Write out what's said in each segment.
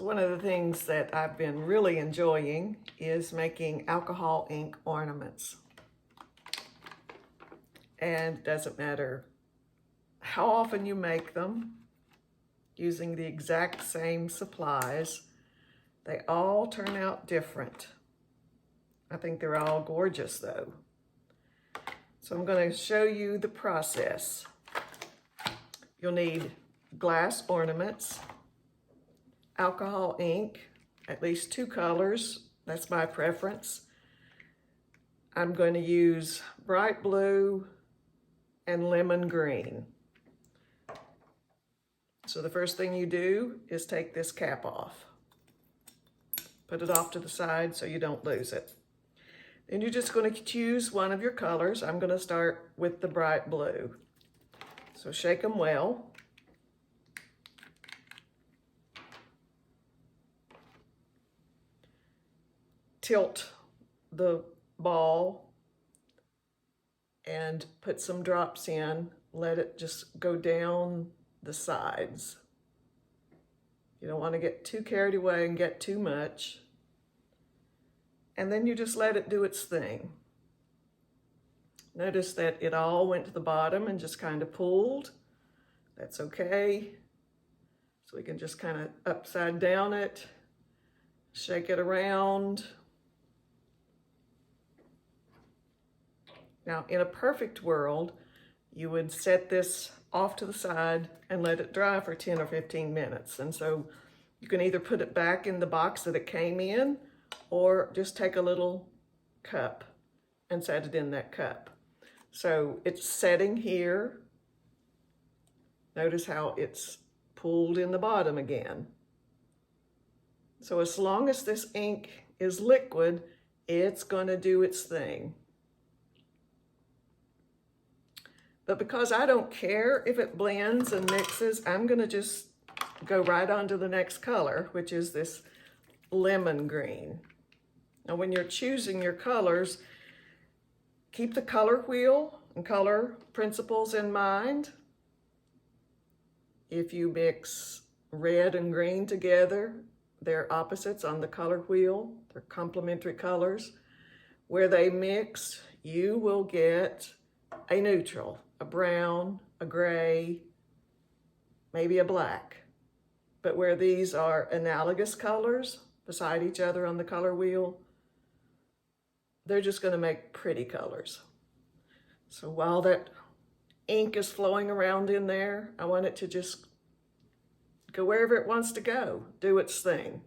So one of the things that I've been really enjoying is making alcohol ink ornaments. And it doesn't matter how often you make them, using the exact same supplies, they all turn out different. I think they're all gorgeous though. So I'm going to show you the process. You'll need glass ornaments, alcohol ink, at least 2 colors. That's my preference. I'm going to use bright blue and lemon green. So the first thing you do is take this cap off. Put it off to the side so you don't lose it. Then you're just going to choose one of your colors. I'm going to start with the bright blue. So shake them well. Tilt the ball and put some drops in. Let it just go down the sides. You don't want to get too carried away and get too much. And then you just let it do its thing. Notice that it all went to the bottom and just kind of pulled. That's okay. So we can just kind of upside down it, shake it around. Now, in a perfect world, you would set this off to the side and let it dry for 10 or 15 minutes. And so you can either put it back in the box that it came in, or just take a little cup and set it in that cup. So it's setting here. Notice how it's pulled in the bottom again. So as long as this ink is liquid, it's going to do its thing. But because I don't care if it blends and mixes, I'm going to just go right on to the next color, which is this lemon green. Now when you're choosing your colors, keep the color wheel and color principles in mind. If you mix red and green together, they're opposites on the color wheel. They're complementary colors. Where they mix, you will get a neutral, a brown, a gray, maybe a black. But where these are analogous colors beside each other on the color wheel, they're just going to make pretty colors. So while that ink is flowing around in there, I want it to just go wherever it wants to go, do its thing.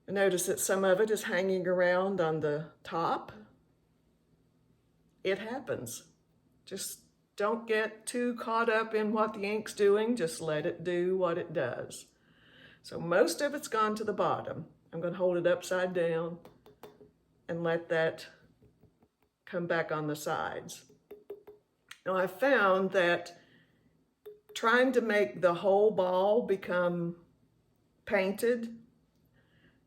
Notice that some of it is hanging around on the top. It happens. Just don't get too caught up in what the ink's doing. Just let it do what it does. So most of it's gone to the bottom. I'm going to hold it upside down and let that come back on the sides. Now I found that trying to make the whole ball become painted,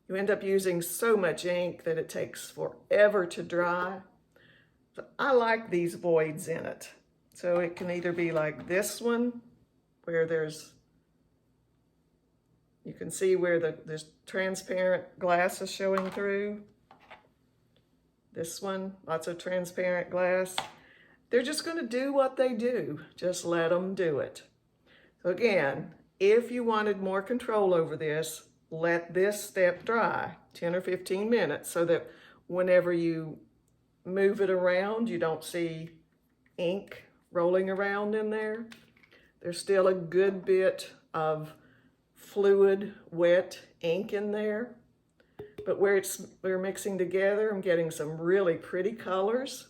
you end up using so much ink that it takes forever to dry. So I like these voids in it. So it can either be like this one, where you can see where this transparent glass is showing through. This one, lots of transparent glass. They're just going to do what they do. Just let them do it. So again, if you wanted more control over this, let this step dry 10 or 15 minutes so that whenever you move it around, you don't see ink rolling around in there. There's still a good bit of fluid, wet ink in there. But where we're mixing together, I'm getting some really pretty colors.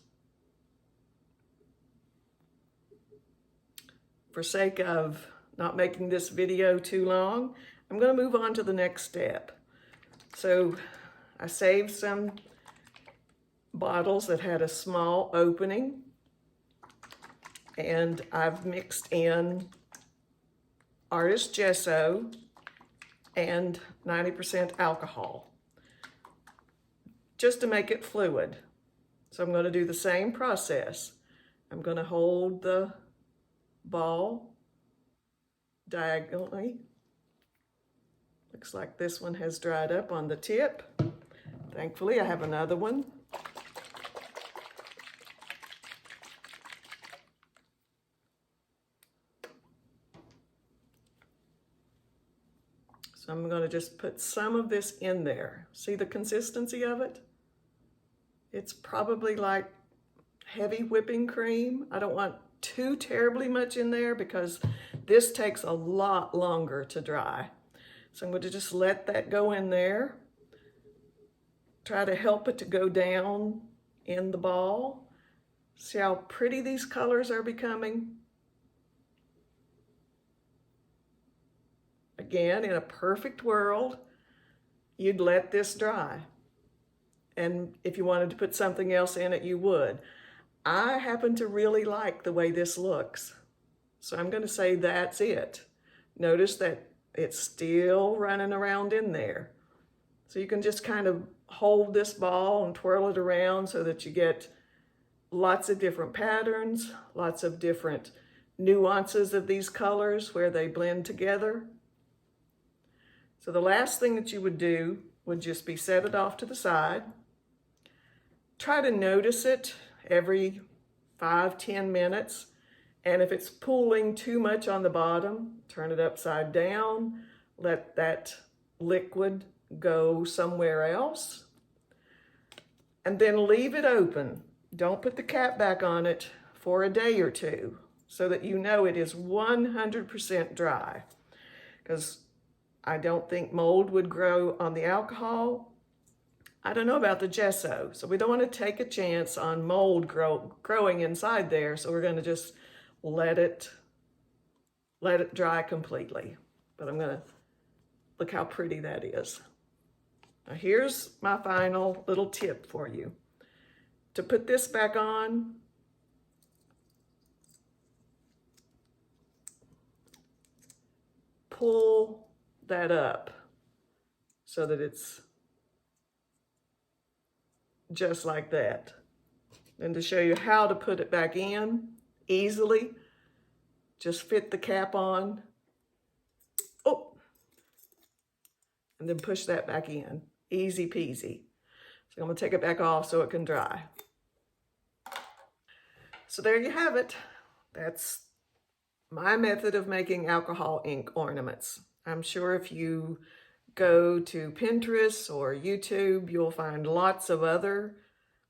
For sake of not making this video too long, I'm going to move on to the next step. So I saved some bottles that had a small opening, and I've mixed in artist gesso and 90% alcohol just to make it fluid. So I'm going to do the same process. I'm going to hold the ball diagonally Looks like this one has dried up on the tip. Thankfully, I have another one. So I'm going to just put some of this in there. See the consistency of it? It's probably like heavy whipping cream. I don't want too terribly much in there because this takes a lot longer to dry. So I'm going to just let that go in there. Try to help it to go down in the ball. See how pretty these colors are becoming? Again, in a perfect world, you'd let this dry. And if you wanted to put something else in it, you would. I happen to really like the way this looks. So I'm going to say that's it. Notice that it's still running around in there. So you can just kind of hold this ball and twirl it around so that you get lots of different patterns, lots of different nuances of these colors where they blend together. So the last thing that you would do would just be set it off to the side. Try to notice it every 5-10 minutes. And if it's pooling too much on the bottom, turn it upside down, let that liquid go somewhere else, and then leave it open. Don't put the cap back on it for a day or two so that you know it is 100% dry. Because I don't think mold would grow on the alcohol. I don't know about the gesso, so we don't want to take a chance on mold growing inside there, so we're going to just let it dry completely. But I'm going to look how pretty that is. Now here's my final little tip for you. To put this back on, pull that up so that it's just like that. And to show you how to put it back in easily, just fit the cap on. Oh, and then push that back in. Easy peasy. So I'm going to take it back off so it can dry. So there you have it. That's my method of making alcohol ink ornaments. I'm sure if you go to Pinterest or YouTube, you'll find lots of other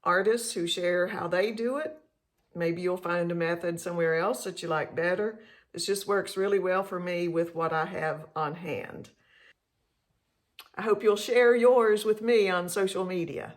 artists who share how they do it. Maybe you'll find a method somewhere else that you like better. This just works really well for me with what I have on hand. I hope you'll share yours with me on social media.